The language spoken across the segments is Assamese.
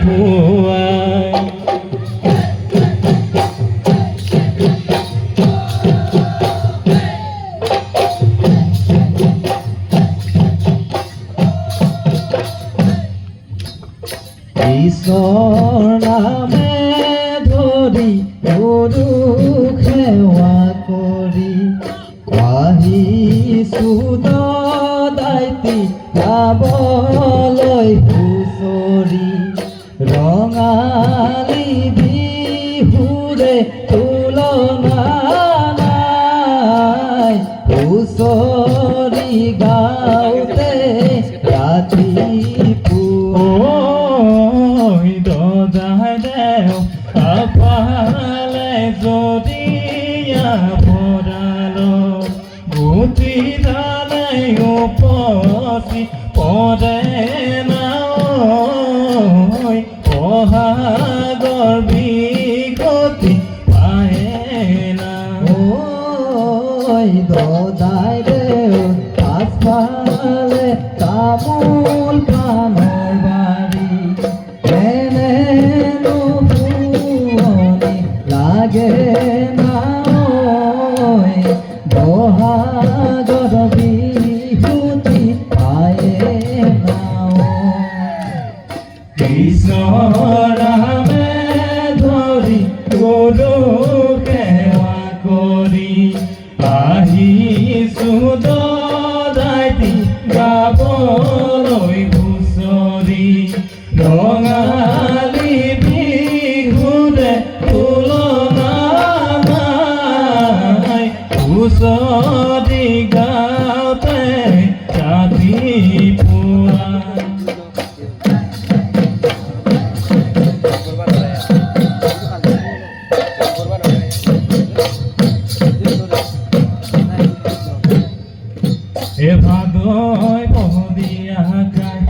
পুৱাই ঈশ্বৰ নামে ধৰি গৰুক সেৱা কৰি আহিছো দাইতি গাবলৈ হুঁচৰি ৰঙালী বিহুৰে তুলনা নাই হুঁচৰি গাওঁতে ৰাতিপুৱা আপালে যদি ভৰালো গুটি দালে উপচি পৰে নাই বহাগৰ বিগতি পায়ে না দদাই দেউ পাছফালে তামোল পাণৰ বাৰী লাগে না বহাগৰ বিহুতি পায়ে না কৃষ্ণৰ নামে ধৰি গৰুক সেৱা কৰি আহিছো দাইতি গাবলৈ হুঁচৰি ৰঙালী বিহুৰে তুলনা নাই হুঁচৰি গাওঁতে ৰাতিপুৱা ভাদৈ পহদিয়া গায়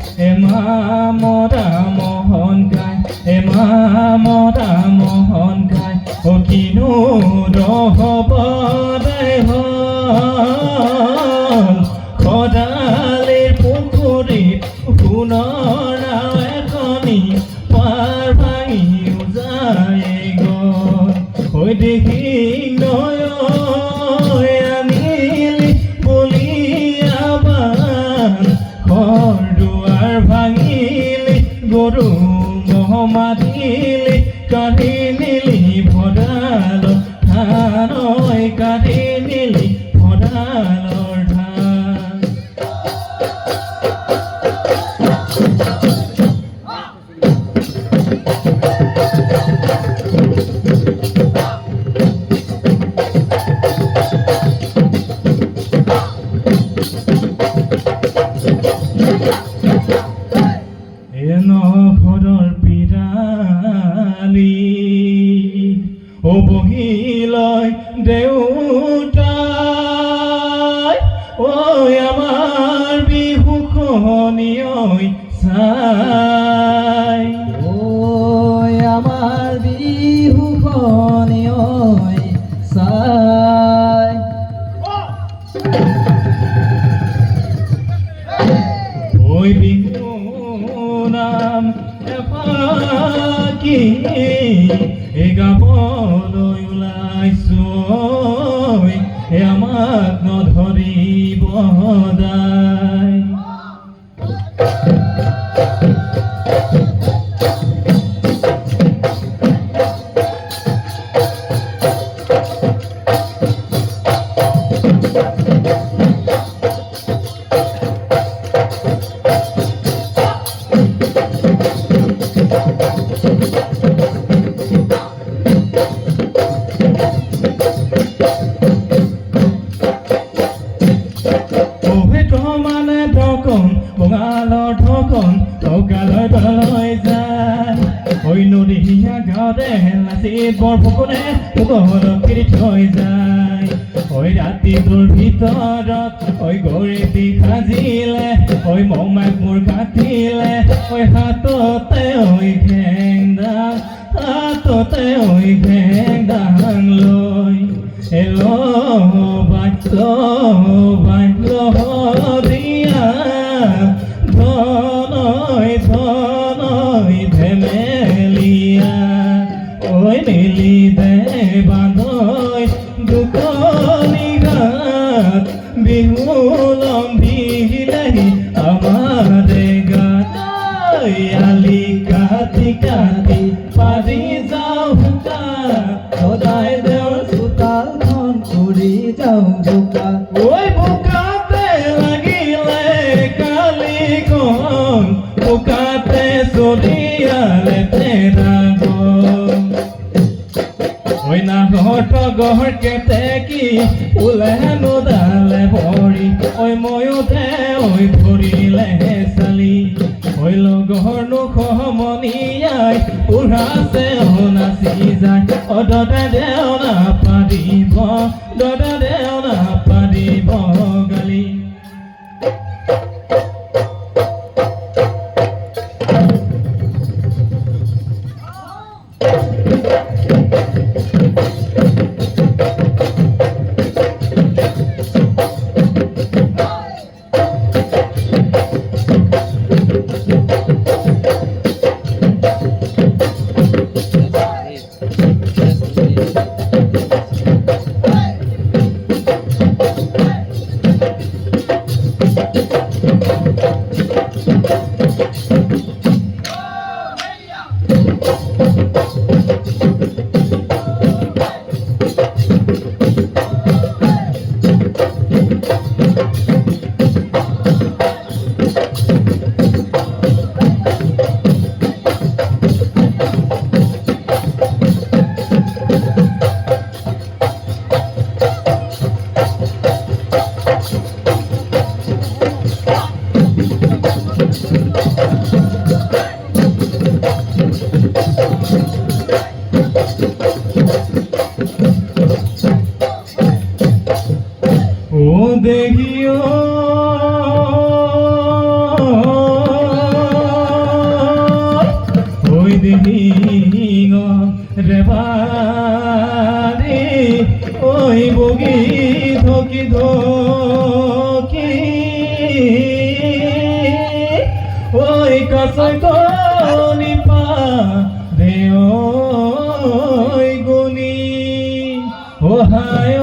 মৰা মোহন গায় মৰা মোহন গায় কিনো ৰহব খৰালিৰ পুখুৰীত সোণৰ নাও এখনি পাৰ ভাঙি যায় গ'ল হৈ দেখি নয় আনিলি ঘৰ দুৱাৰ ভাঙিলি গৰু মহ মাতিলি কাঢ়ি নিলি ভঁৰাল ধান কাঢ়ি নিলি ভঁৰালৰ ধান ঘৰৰ পিৰালি বহিলৈ দেউতাই ঐ আমাৰ বিহুখনি চাই ঐ আমাৰ বিহুখনি চাই ঐ বিহু নাম এফাকি গাবলৈ ওলাইছো আমাক নধৰিব সদায় বঙালৰ ঠকন টকালৈ তললৈ যায় ঐ নদীয়া গাঁৱতে নাচিত বৰ ফুকনে মুখত ফিৰি থৈ যায় ঐ ৰাতিটোৰ ভিতৰত ঐ গৰীবী সাজিলে ঐ মমাক মোৰ কাটিলে ঐ হাততে ঐ ঘেংদাং হাততে ঐ ঘেংদাং লৈ এলো বাইলো দিয়া ধনৈ ধনৈ মেলিয়া ঐ মেলিতে বান্ধৈ দুখনি গাত বিহু লম্বিলেহি আমাৰে গাত আলি কাটি কাটি পাৰি যাওঁ বোকা সদায় দেওৰ চোতালখন কৰি যাওঁ বোকা ঐ বোকাতে লাগিলে কালিখন বোকাতে চলিয়ালে তেৰা গম ঐ নাহত গহৰ কেতেকী ওলে নোদালে ভৰি ঐ ময়ূতে ঐ ধৰিলে চালি ঐ লগৰ নোখমনিয়াই উৰাছে নাচি যায় দদা দেও নাপাৰিব দদা দেও নাপাৰিব গালি দেখিও ওই দেখিং রেবারি ওই বগি ধকি ধকি ওই কাছই কনি পা রে ওই গুনি ওহায়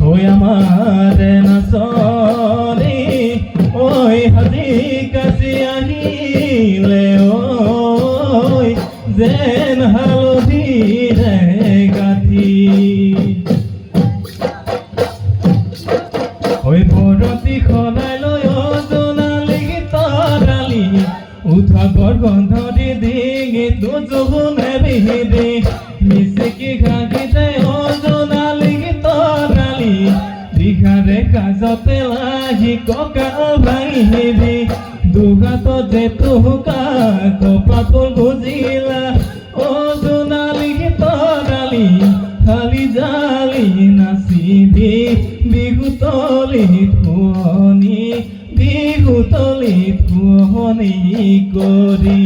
ওই আমার নাচনি ওই হাজি কাছি আহিলে ওই যেন হালধি রে গাঠি ওই বৰতি খলাই লৈ জোনালী গীতৰালি উঠাবৰ গন্ধ দি ডিঙিটো জোনে বিহি মিচিকি ঘাগিতে জোনালী গীতৰালি দীঘাৰে কাজতে লাহি কঁকাল ভাঙিবি দুঘাত জেতুকা কপাতল বুজিলা জোনালী গীতৰালি খালি জালি নাচিবি বিহুতলিত শুৱনি কৰি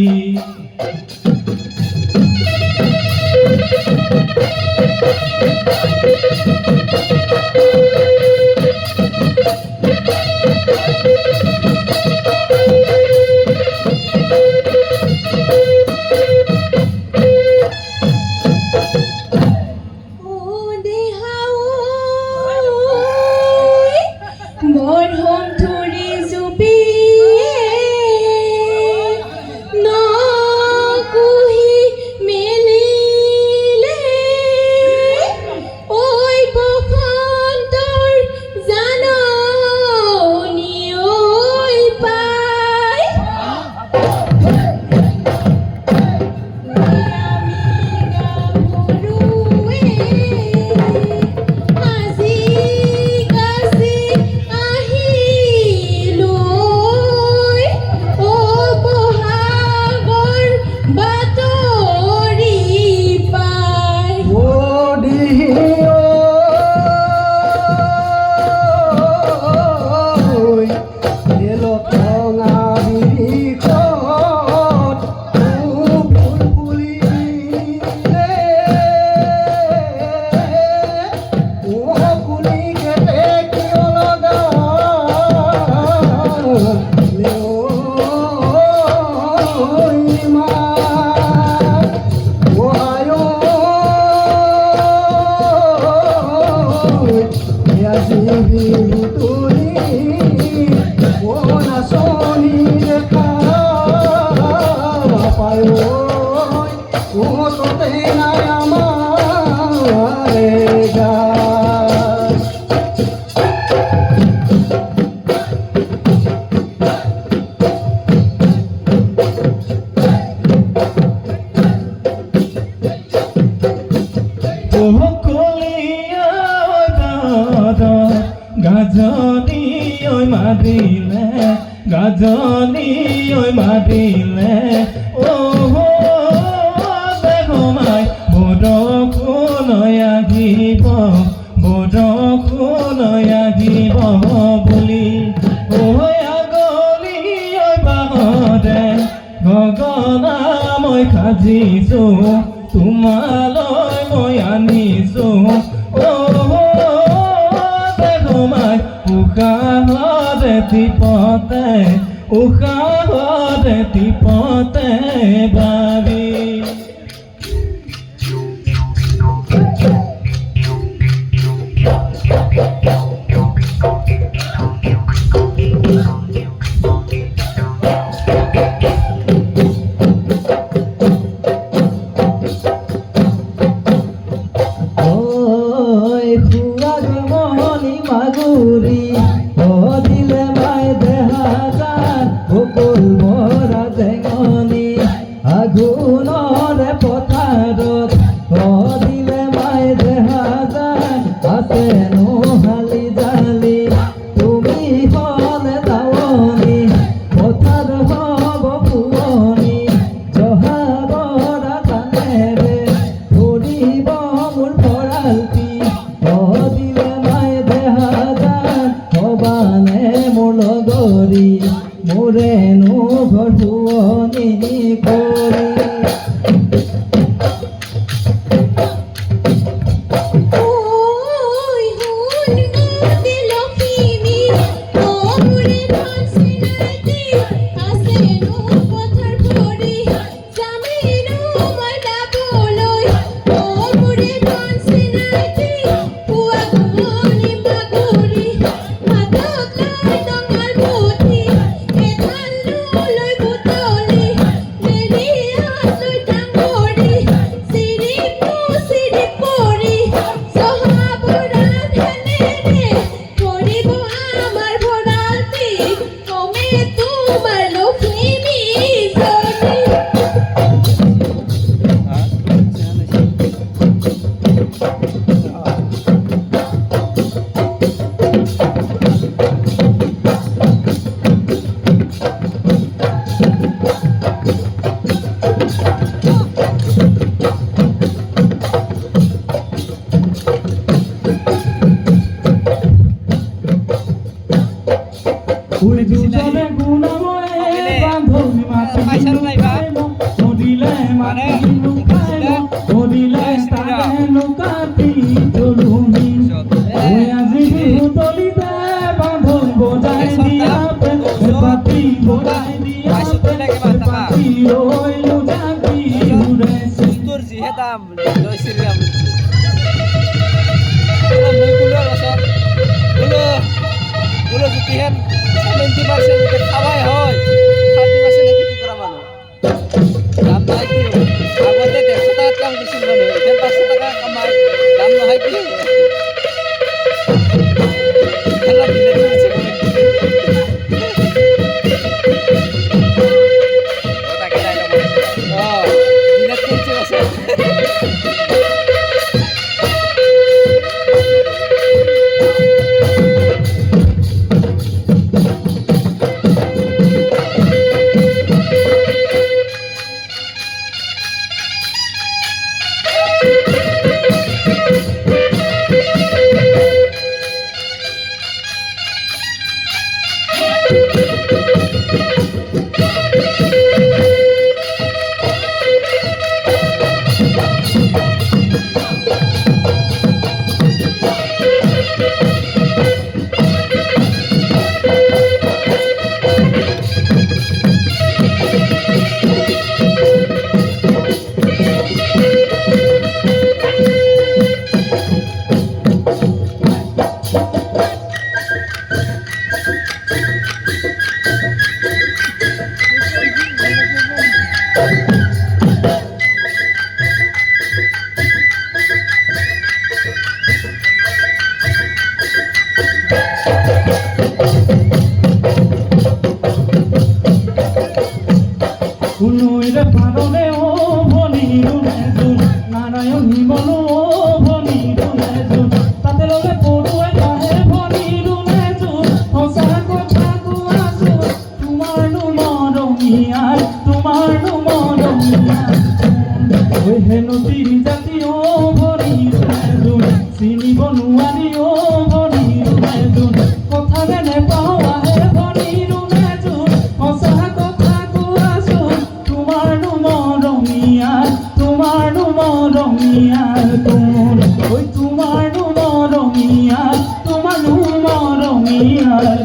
জনী ঐ মাতিলে বেগমাই বৰষুণ আহিব বৰষুণ আহিব বুলি আগলি ঐ বাহৰে গগনা মই সাজিছো তোমালৈ মই আনিছো বেগমাই উশাহৰে টিপতে বাবি মাগুরি ও দিলে মাই দেহাজার বকুল মরা জেঙনি আগুনরে পথারত ও দিলে মাই দেহাজার আছে নোহালি জালি তুমি হলে দাৱনি পথাৰ হব পুৱনি জহাবৰা কাণেৰে ধৰিব মোৰ ভঁৰালটি ও দিলে বানে মোৰ লগৰী মোৰেনো ঘৰ শুৱনি কৰি দুজনে গুণময়ে বান্ধৱী মাতি নদীলে মাতি নদীলে তাৰে লুকাতি চলুমি আজি বিহুতলিতে বান্ধৱী বজাই দিয়া পাতি বজাই দিয়া পাতি ৰৈলো জাতি উৰাইছে তোৰ যিহে দাম জয় শ্ৰীৰাম গুলো যুক্তিহেন 70% খাওয়াই হয় 30% খেতি করা মানুষ দাম নাই কি আগতে 150 টাকা কাম করছিল মানুষ এখন 500 টাকা কামাই দাম নহয় কি খেলা দিলে দিছে ওটা কি ডায়লগ দিলে কিনছে আছে উনৈৰে পাৰলে ভনী ৰুণেজোন নাৰায়ণ হিমলো ভনী ৰুণেজোন তাতে লগে পৰুৱাই কাহে ভনী ৰুণেজোন সঁচা কথা কোৱাচোন তোমাৰ মৰমীয়াৰ তোমাৰ মৰমীয়াৰ ঐ হেনতিৰ জাতি অ ভৰিৰ এজোন চিনিব নোৱাৰি অ ভৰিৰ এজোন কথাৰে নেপাওঁ আহে ভৰিৰ এজোন সঁচা কথা কোৱাচোন তোমাৰ মৰমীয়াৰ তোৰ ঐ তোমাৰ মৰমীয়াৰ তোমাৰ মৰমীয়াৰ